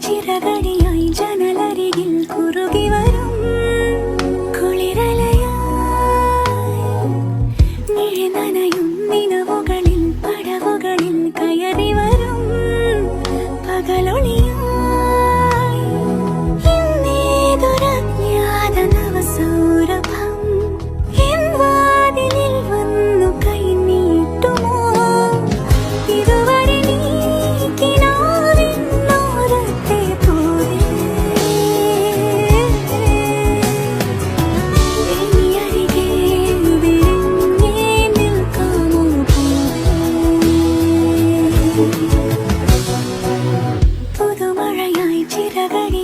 ചിറകടിയായി ജനലരികിൽ കുറുകി വരും കുളിരലയായി മിഴിനനയും നിലവുകളിൽ പടവുകളിൽ കയറി വരും പകലൊളിയായി ഇന്നേതൊരജ്ഞാത നവസൗരഭം എൻ വാതിലിൽ വന്നു കൈനീട്ടുമോ ഇതുവരെ നീ കിനാവിനോരത്തെ പോലെ ഇനി അരികെ വിരിഞ്ഞേ നിൽക്കാമോ പുതുമഴയായി ചിറകടി